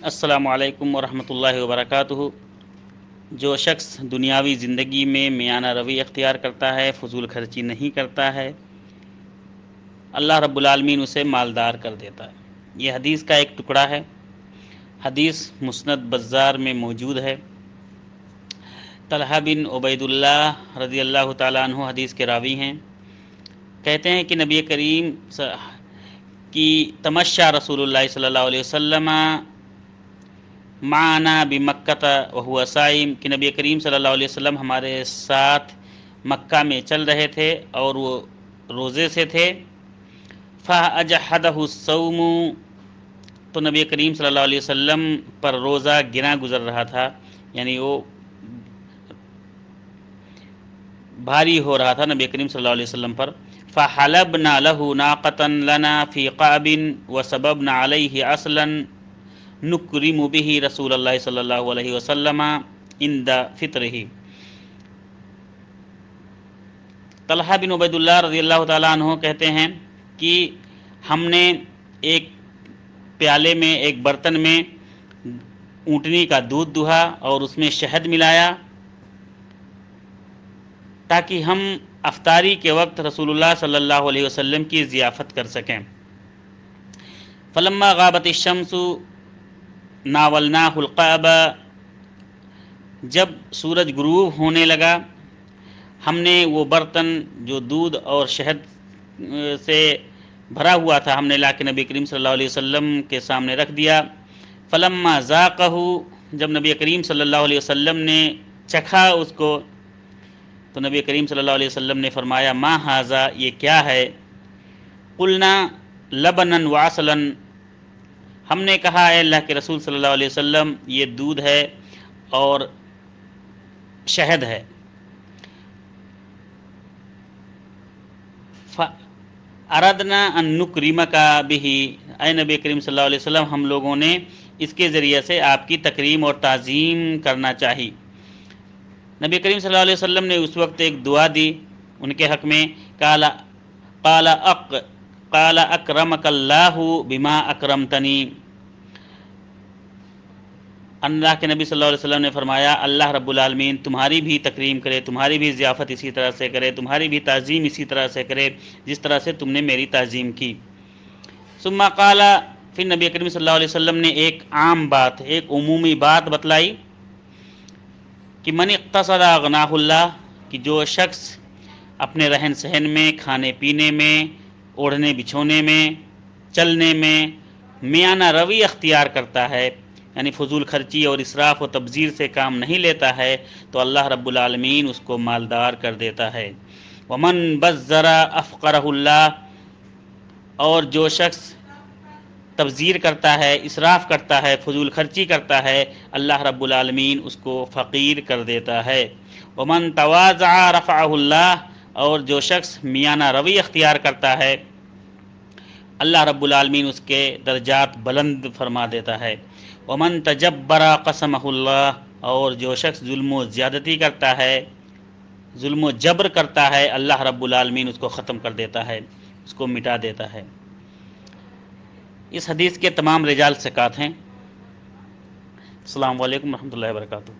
السلام علیکم ورحمۃ اللہ وبرکاتہ۔ جو شخص دنیاوی زندگی میں میانہ روی اختیار کرتا ہے، فضول خرچی نہیں کرتا ہے، اللہ رب العالمین اسے مالدار کر دیتا ہے۔ یہ حدیث کا ایک ٹکڑا ہے۔ حدیث مسند بزار میں موجود ہے۔ طلحہ بن عبید اللہ رضی اللہ تعالیٰ عنہ حدیث کے راوی ہیں۔ کہتے ہیں کہ نبی کریم کی تمشا رسول اللہ صلی اللہ علیہ وسلم معنا بمکہ وہو صائم، کہ نبی کریم صلی اللہ علیہ وسلم ہمارے ساتھ مکہ میں چل رہے تھے اور وہ روزے سے تھے۔ فَأَجْحَدَهُ الصَّوْمُ، تو نبی کریم صلی اللہ علیہ وسلم پر روزہ گنا گزر رہا تھا، یعنی وہ بھاری ہو رہا تھا نبی کریم صلی اللہ علیہ وسلم پر۔ فَحَلَبْنَا لَهُ نَاقَةً لَنَا فِي قَعْبٍ وَصَبَبْنَا عَلَيْهِ عَسْلًا نکرم به رسول اللہ صلی اللہ علیہ وسلم عند فطرہ۔ طلحہ بن عبید اللہ رضی اللہ تعالیٰ عنہ کہتے ہیں کہ ہم نے ایک پیالے میں، ایک برتن میں اونٹنی کا دودھ دہا اور اس میں شہد ملایا تاکہ ہم افطاری کے وقت رسول اللہ صلی اللہ علیہ وسلم کی ضیافت کر سکیں۔ فلما غابت الشمس ناولناہ القعب، جب سورج غروب ہونے لگا ہم نے وہ برتن جو دودھ اور شہد سے بھرا ہوا تھا ہم نے لا کے نبی کریم صلی اللہ علیہ وسلم کے سامنے رکھ دیا۔ فلما ذاقہ، جب نبی کریم صلی اللہ علیہ وسلم نے چکھا اس کو تو نبی کریم صلی اللہ علیہ وسلم نے فرمایا ما ھذا، یہ کیا ہے؟ قلنا لبنا وعسلا، ہم نے کہا اے اللہ کے رسول صلی اللہ علیہ وسلم یہ دودھ ہے اور شہد ہے۔ اردنا ان نکرمک بہ، اے نبی کریم صلی اللہ علیہ وسلم ہم لوگوں نے اس کے ذریعے سے آپ کی تکریم اور تعظیم کرنا چاہی۔ نبی کریم صلی اللہ علیہ وسلم نے اس وقت ایک دعا دی ان کے حق میں، قال اکرمک اللہ بما اکرمتنی، اللہ کے نبی صلی اللہ علیہ وسلم نے فرمایا اللہ رب العالمین تمہاری بھی تکریم کرے، تمہاری بھی ضیافت اسی طرح سے کرے، تمہاری بھی تعظیم اسی طرح سے کرے جس طرح سے تم نے میری تعظیم کی۔ ثم قال، پھر نبی کریم صلی اللہ علیہ وسلم نے ایک عام بات، ایک عمومی بات بتلائی کہ من اقتصد اغناہ اللہ، کہ جو شخص اپنے رہن سہن میں، کھانے پینے میں، اوڑھنے بچھونے میں، چلنے میں میانہ روی اختیار کرتا ہے، یعنی فضول خرچی اور اسراف و تبذیر سے کام نہیں لیتا ہے، تو اللہ رب العالمین اس کو مالدار کر دیتا ہے۔ ومن بذر افقرہ اللہ، اور جو شخص تبذیر کرتا ہے، اسراف کرتا ہے، فضول خرچی کرتا ہے، اللہ رب العالمین اس کو فقیر کر دیتا ہے۔ ومن تواضع رفعہ اللہ، اور جو شخص میانہ روی اختیار کرتا ہے اللہ رب العالمین اس کے درجات بلند فرما دیتا ہے۔ ومن تجبر قسمہ اللہ، اور جو شخص ظلم و زیادتی کرتا ہے، ظلم و جبر کرتا ہے، اللہ رب العالمین اس کو ختم کر دیتا ہے، اس کو مٹا دیتا ہے۔ اس حدیث کے تمام رجال ثقات ہیں۔ السلام علیکم ورحمۃ اللہ وبرکاتہ۔